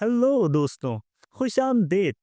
Hello दोस्तों, खुश आमदीद।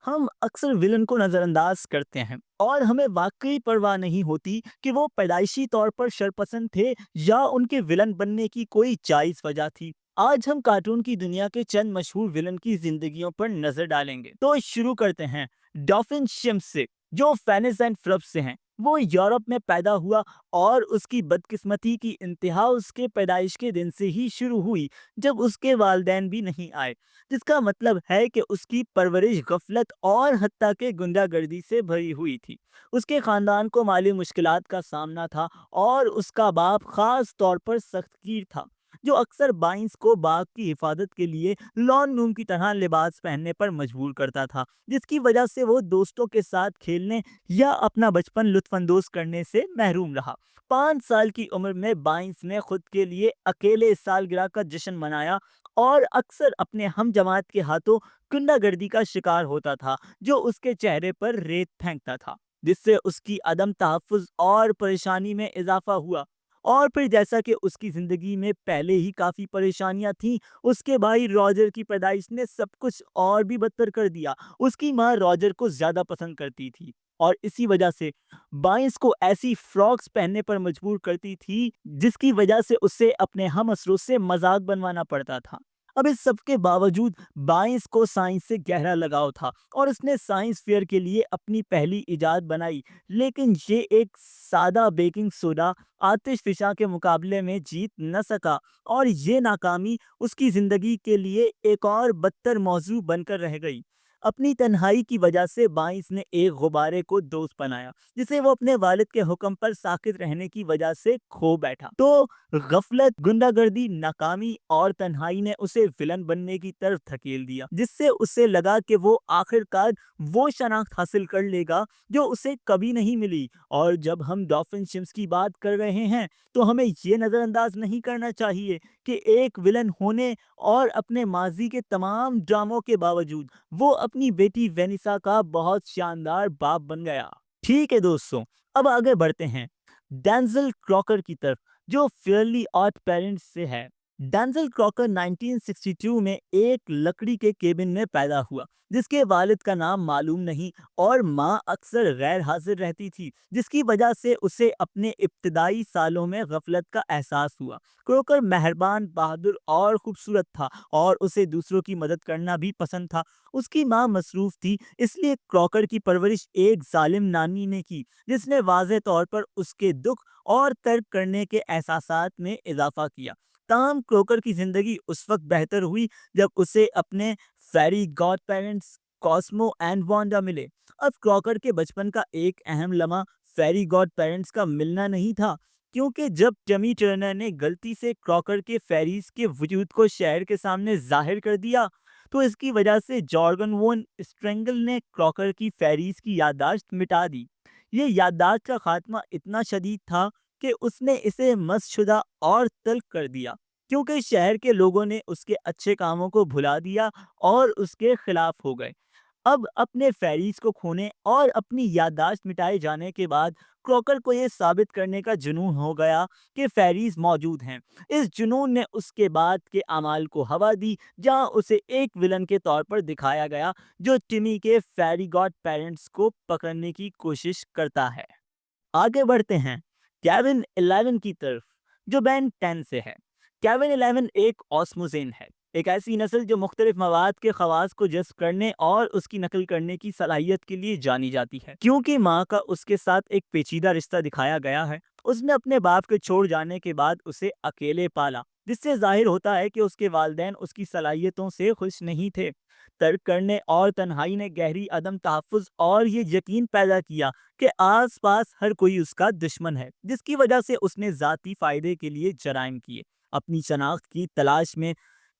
हम अक्सर विलन को नज़रअंदाज करते हैं और हमें वाकई परवाह नहीं होती कि वो पैदाइशी तौर पर शरपसंद थे या उनके विलन बनने की कोई जायज़ वजह थी। आज हम कार्टून की दुनिया के चंद मशहूर विलन की जिंदगियों पर नजर डालेंगे। तो शुरू करते हैं डॉफिन शिम्स से, जो फेनिस एंड फ्रब से हैं। वो यूरोप में पैदा हुआ और उसकी बदकिस्मती की इंतहा उसके पैदाइश के दिन से ही शुरू हुई, जब उसके वालिदैन भी नहीं आए। जिसका मतलब है कि उसकी परवरिश गफलत और हत्ता के गुंडागर्दी से भरी हुई थी। उसके खानदान को माली मुश्किलात का सामना था और उसका बाप खास तौर पर सख्तगीर था, जो अक्सर बाइंस को बाग की हिफाजत के लिए लॉन नूम की तरह लिबास पहनने पर मजबूर करता था, जिसकी वजह से वो दोस्तों के साथ खेलने या अपना बचपन लुत्फानंदोज करने से महरूम रहा। 5 साल की उम्र में बाइंस ने खुद के लिए अकेले इस सालगिरह का जश्न मनाया और अक्सर अपने हम जमात के हाथों गुंडागर्दी का शिकार होता था, जो उसके चेहरे पर रेत फेंकता था, जिससे उसकी अदम तहफ़्फ़ुज़ और परेशानी में इजाफा हुआ। और फिर जैसा कि उसकी ज़िंदगी में पहले ही काफ़ी परेशानियां थीं, उसके भाई रॉजर की पैदाइश ने सब कुछ और भी बदतर कर दिया। उसकी माँ रॉजर को ज़्यादा पसंद करती थी और इसी वजह से बाइंस को ऐसी फ्रॉक्स पहनने पर मजबूर करती थी, जिसकी वजह से उसे अपने हम असरों से मजाक बनवाना पड़ता था। अब इस सब के बावजूद बाइंस को साइंस से गहरा लगाव था और उसने साइंस फेयर के लिए अपनी पहली इजाद बनाई, लेकिन ये एक सादा बेकिंग सोडा आतिश फिशा के मुकाबले में जीत न सका और ये नाकामी उसकी जिंदगी के लिए एक और बदतर मौजू बनकर रह गई। अपनी तन्हाई की वजह से बाइंस ने एक गुब्बारे को दोस्त बनाया, जिसे वो अपने वालिद के हुक्म पर साकित रहने की वजह से खो बैठा। तो गफलत, गुंडागर्दी, नाकामी और तन्हाई ने उसे विलन बनने की तरफ धकेल दिया, जिससे उसे लगा कि वो आखिरकार वो शनाख्त हासिल कर लेगा जो उसे कभी नहीं मिली। और जब हम डॉल्फिन शिम्स की बात कर रहे हैं, तो हमें ये नज़रअंदाज नहीं करना चाहिए कि एक विलन होने और अपने माजी के तमाम ड्रामों के बावजूद वो अपनी बेटी वेनिसा का बहुत शानदार बाप बन गया। ठीक है दोस्तों, अब आगे बढ़ते हैं डेंजल क्रॉकर की तरफ, जो फेयरली ऑड पेरेंट्स से है। डेंजल क्रॉकर 1962 में एक लकड़ी के केबिन में पैदा हुआ, जिसके वालिद का नाम मालूम नहीं और माँ अक्सर गैर हाजिर रहती थी, जिसकी वजह से उसे अपने इब्तदाई सालों में गफलत का एहसास हुआ। क्रॉकर मेहरबान, बहादुर और खूबसूरत था और उसे दूसरों की मदद करना भी पसंद था। उसकी माँ मसरूफ थी, इसलिए क्रॉकर की परवरिश एक जालिम नानी ने की, जिसने वाज़े तौर पर उसके दुख और तर्क करने के एहसासात में इजाफा किया। ताहम क्रॉकर की जिंदगी उस वक्त बेहतर हुई जब उसे अपने fairy god parents Cosmo and Wanda मिले। अब क्रॉकर के बचपन का एक अहम लम्हा फेरी गॉड पेरेंट्स का मिलना नहीं था, क्योंकि जब टमी टर्नर ने गलती से क्रॉकर के फेरीज के वजूद को शहर के सामने जाहिर कर दिया, तो इसकी वजह से जॉर्गन वोन स्ट्रेंगल ने क्रॉकर की फेरीज की याददाश्त मिटा दी। ये याददाश्त का खात्मा इतना शदीद था कि उसने इसे मस्शुदा और तल्ख कर दिया, क्योंकि शहर के लोगों ने उसके अच्छे कामों को भुला दिया और उसके खिलाफ हो गए। अब अपने फेरीज को खोने और अपनी याददाश्त मिटाए जाने के बाद क्रॉकर को यह साबित करने का जुनून हो गया कि फेरीज मौजूद हैं। इस जुनून ने उसके बाद के अमाल को हवा दी, जहां उसे एक विलन के तौर पर दिखाया गया, जो टिमी के फेरी गॉड पेरेंट्स को पकड़ने की कोशिश करता है। आगे बढ़ते हैं केविन 11 की तरफ, जो बैन 10 से है। केविन 11 एक ऑस्मोजेन है, एक ऐसी नस्ल जो मुख्तलिफ मवाद के खवास को जज्ब करने और उसकी नकल करने की सलाहियत के लिए जानी जाती है। क्योंकि माँ का उसके साथ एक पेचीदा रिश्ता दिखाया गया है, उसने अपने बाप के छोड़ जाने के बाद उसे अकेले पाला, जिससे जाहिर होता है कि उसके वालिदैन उसकी सलाहियतों से खुश नहीं थे। तर्क करने और तन्हाई ने गहरी अदम तहफ़्फ़ुज़ और ये यकीन पैदा किया कि आसपास हर कोई उसका दुश्मन है, जिसकी वजह से उसने ज़ाती फ़ायदे के लिए जराइम किए। अपनी शनाख्त की तलाश में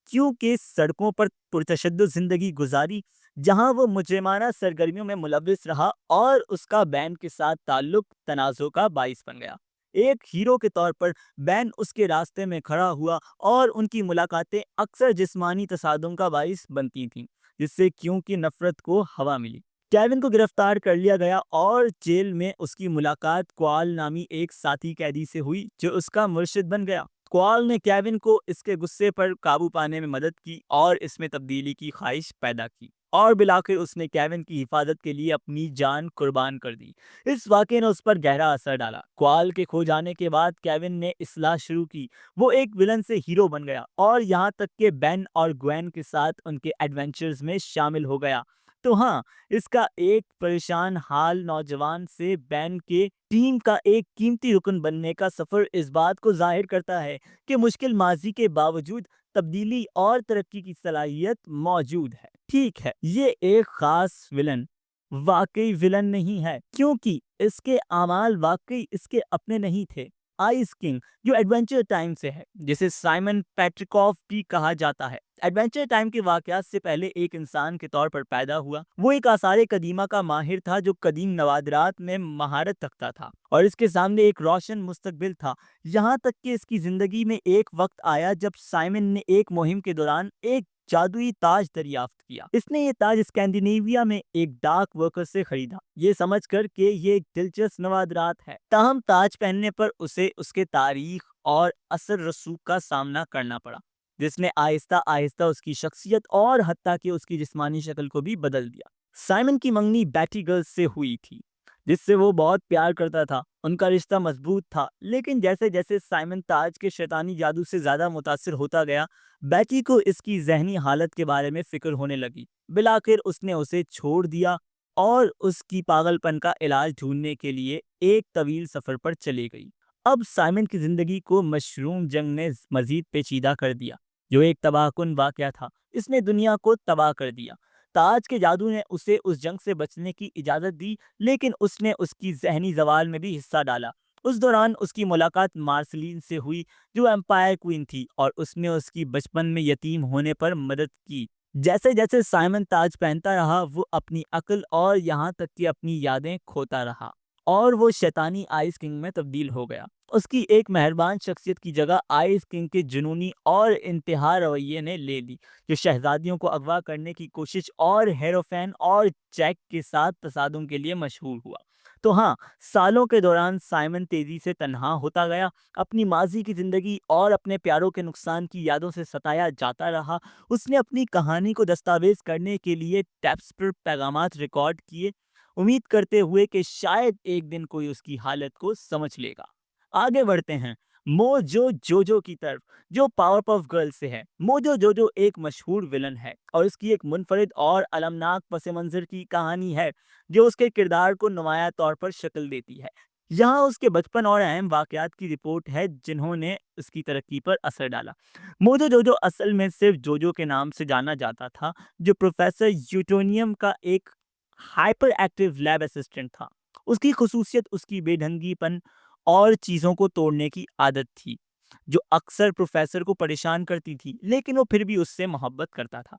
क्योंकि सड़कों पर पुरतशद्दुद ज़िंदगी गुजारी, जहां वो मुजरिमाना सरगर्मियों में मुलव्विस रहा और उसका बैन के साथ ताल्लुक तनाज़ुर का बाइस बन गया। एक हीरो के तौर पर बैन उसके रास्ते में खड़ा हुआ और उनकी मुलाकातें अक्सर जिस्मानी तसादुम का बाइस बनती थीं, जिससे क्योंकि नफरत को हवा मिली। केविन को गिरफ्तार कर लिया गया और जेल में उसकी मुलाकात क्वाल नामी एक साथी कैदी से हुई, जो उसका मुर्शिद बन गया। क्वाल ने केविन को इसके गुस्से पर काबू पाने में मदद की और इसमें तब्दीली की ख्वाहिश पैदा की, और बिलाखिर उसने केविन की हिफाजत के लिए अपनी जान कुर्बान कर दी। इस वाक़ये ने उस पर गहरा असर डाला। क्वाल के खो जाने के बाद केविन ने इस्लाह शुरू की। वो एक विलन से हीरो बन गया और यहाँ तक कि बेन और ग्वेन के साथ उनके एडवेंचर्स में शामिल हो गया। तो हाँ, इसका एक परेशान हाल नौजवान से बेन के टीम का एक कीमती रुकन बनने का सफर इस बात को जाहिर करता है कि मुश्किल माजी के बावजूद तब्दीली और तरक्की की सलाहियत मौजूद है। ठीक है, ये एक खास विलन वाकई विलन नहीं है, क्योंकि इसके आमाल वाकई इसके अपने नहीं थे। आइस किंग, जो एडवेंचर टाइम से है, जिसे साइमन पेट्रिकॉफ भी कहा जाता है, एडवेंचर टाइम के वाकयात से पहले एक इंसान के तौर पर पैदा हुआ। वो एक आसार कदीमा का माहिर था जो कदीम नवादरात में महारत रखता था और इसके सामने एक रोशन मुस्तकबिल था। यहाँ तक कि इसकी जिंदगी में एक वक्त आया जब साइमन ने एक मुहिम के दौरान एक जादुई ताज दरियाफ्त किया। इसने ये ताज स्कैंडिनेविया में एक डाक वर्कर से खरीदा, ये समझकर कि ये एक दिलचस्प नवादरात है। ताहम ताज पहनने पर उसे उसके तारीख और असर रसूख का सामना करना पड़ा, जिसने आहिस्ता आहिस्ता उसकी शख्सियत और हत्ता कि उसकी जिस्मानी शक्ल को भी बदल दिया। साइमन की मंगनी बैटी गर्ल्स से हुई थी, जिससे वो बहुत प्यार करता था। उनका रिश्ता मजबूत था, लेकिन जैसे जैसे साइमन ताज के शैतानी जादू से ज्यादा मुतासिर होता गया, बैटी को इसकी जहनी हालत के बारे में फिक्र होने लगी। बिलाखिर उसने उसे छोड़ दिया और उसकी पागलपन का इलाज ढूंढने के लिए एक तवील सफर पर चली गई। अब साइमन की जिंदगी को मशरूम जंग ने मजीद पेचीदा कर दिया, जो एक तबाहकुन वाकया था। इसने दुनिया को तबाह कर दिया। ताज के जादू ने उसे उस जंग से बचने की इजाजत दी, लेकिन उसने उसकी जहनी जवाल में भी हिस्सा डाला। उस दौरान उसकी मुलाकात मार्सलीन से हुई, जो एम्पायर क्वीन थी, और उसने उसकी बचपन में यतीम होने पर मदद की। जैसे जैसे साइमन ताज पहनता रहा, वो अपनी अक्ल और यहाँ तक कि अपनी यादें खोता रहा, और वो शैतानी आइस किंग में तब्दील हो गया। उसकी एक मेहरबान शख्सियत की जगह आइस किंग के जुनूनी और इंतहा रवैये ने ले ली, जो शहजादियों को अगवा करने की कोशिश और हेरोफेन और जैक के साथ तसादुम के लिए मशहूर हुआ। तो हाँ, सालों के दौरान साइमन तेजी से तन्हा होता गया, अपनी माजी की जिंदगी और अपने प्यारों के नुकसान की यादों से सताया जाता रहा। उसने अपनी कहानी को दस्तावेज करने के लिए टैप्स पर पैगामात रिकॉर्ड किए, उम्मीद करते हुए कि शायद एक दिन कोई उसकी हालत को समझ लेगा। आगे बढ़ते हैं मोजो जोजो की तरफ, जो पावर पफ गर्ल से है। मोजो जोजो एक मशहूर विलन है और इसकी एक मुनफरिद और अलमनाक पस मंजर की कहानी है, जो उसके किरदार को नुमाया तौर पर शक्ल देती है। यहाँ उसके बचपन और अहम वाकयात की रिपोर्ट है जिन्होंने उसकी तरक्की पर असर डाला। मोजो जोजो असल में सिर्फ जोजो के नाम से जाना जाता था, जो प्रोफेसर यूटोनियम का एक हाइपर एक्टिव लैब असिस्टेंट था। उसकी खुसूसियत उसकी बेढंगीपन और चीज़ों को तोड़ने की आदत थी, जो अक्सर प्रोफेसर को परेशान करती थी, लेकिन वो फिर भी उससे मोहब्बत करता था।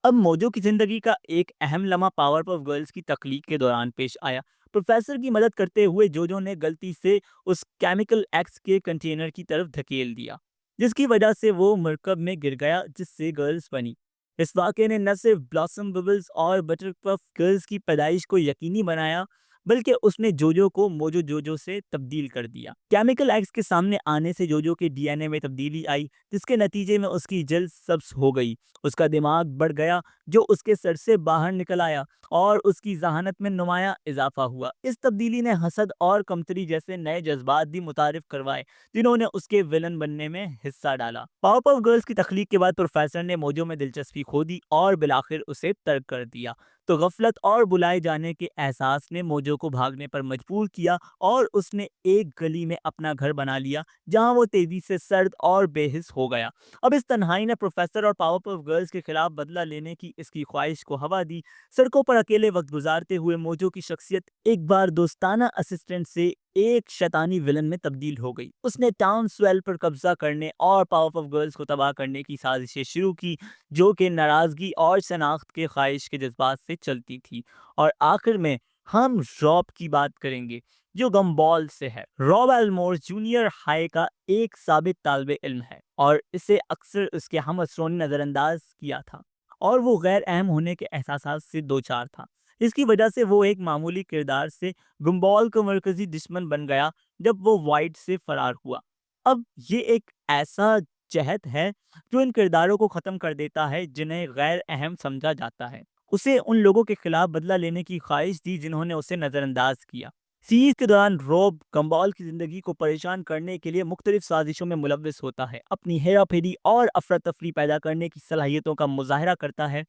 अब मोजो की जिंदगी का एक अहम लम्हा पावर पफ गर्ल्स की तख्लीक के दौरान पेश आया। प्रोफेसर की मदद करते हुए जोजो ने गलती से उस केमिकल एक्स के कंटेनर की तरफ धकेल दिया, जिसकी वजह से वो मरकब में गिर गया, जिससे गर्ल्स बनी। इस वाक़े ने न सिर्फ ब्लॉसम बबल्स और बटर पफ गर्ल्स की पैदाइश को यकीनी बनाया, बल्कि उसने जोजो को मोजो जोजो से तब्दील कर दिया। केमिकल एक्स के सामने आने से जोजो के डीएनए में तब्दीली आई, जिसके नतीजे में उसकी जल्द सब्ज हो गई, उसका दिमाग बढ़ गया जो उसके सर से बाहर निकल आया, और उसकी जहानत में नुमाया इजाफा हुआ। इस तब्दीली ने हसद और कमतरी जैसे नए जज्बात भी मुतारिफ करवाए, जिन्होंने उसके विलन बनने में हिस्सा डाला। पावरपफ गर्ल्स की तख्लीक के बाद प्रोफेसर ने मोजो में दिलचस्पी खो दी और बिलाखिर उसे तर्क कर दिया। तो गफलत और बुलाए जाने के एहसास ने मोजो को भागने पर मजबूर किया और उसने एक गली में अपना घर बना लिया, जहां वो तेजी से सर्द और बेहिस हो गया। अब इस तन्हाई ने प्रोफेसर और पावरपफ गर्ल्स के खिलाफ बदला लेने की इसकी ख्वाहिश को हवा दी। सड़कों पर अकेले वक्त गुजारते हुए मोजो की शख्सियत एक बार दोस्ताना असिस्टेंट से एक शैतानी विलन में तब्दील हो गई। उसने टाउन स्वेल पर कब्जा करने और पावरपफ गर्ल्स को तबाह करने की साजिशें शुरू की, जो कि नाराजगी और शनाख्त के ख्वाहिश के जज्बात से चलती थी। और आखिर में हम रॉब की बात करेंगे, जो गम्बॉल से है। रॉब एल्मोर जूनियर हाई का एक साबित तालिबे इल्म है और इसे अक्सर उसके हम असरों ने नज़रअंदाज किया था, और वो गैर अहम होने के एहसास से दो चार था। इसकी वजह से वो एक मामूली किरदार से गुम्बॉल का मरकजी दुश्मन बन गया जब वो वाइट से फरार हुआ। اب یہ ایک ایسا جہد ہے جو ان کرداروں کو ختم کر دیتا ہے جنہیں غیر اہم سمجھا جاتا ہے۔ اسے ان لوگوں کے خلاف بدلہ لینے کی خواہش تھی جنہوں نے اسے نظر انداز کیا۔ سیریز کے دوران روب گمبال کی زندگی کو پریشان کرنے کے لیے مختلف سازشوں میں ملوث ہوتا ہے، اپنی ہیرا پھیری اور افراتفری پیدا کرنے کی صلاحیتوں کا مظاہرہ کرتا ہے۔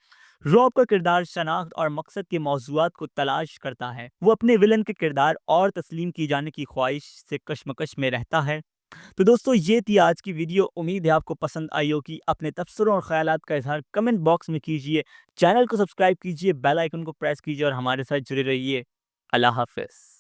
روب کا کردار شناخت اور مقصد کے موضوعات کو تلاش کرتا ہے، وہ اپنے ولن کے کردار اور تسلیم کی جانے کی خواہش سے کشمکش میں رہتا ہے۔ تو دوستو یہ تھی آج کی ویڈیو، امید ہے آپ کو پسند آئی ہوگی۔ اپنے تبصروں اور خیالات کا اظہار کمنٹ باکس میں کیجیے، چینل کو سبسکرائب کیجیے، بیل آئیکن کو پریس کیجیے اور ہمارے ساتھ جڑے رہیے۔ اللہ حافظ۔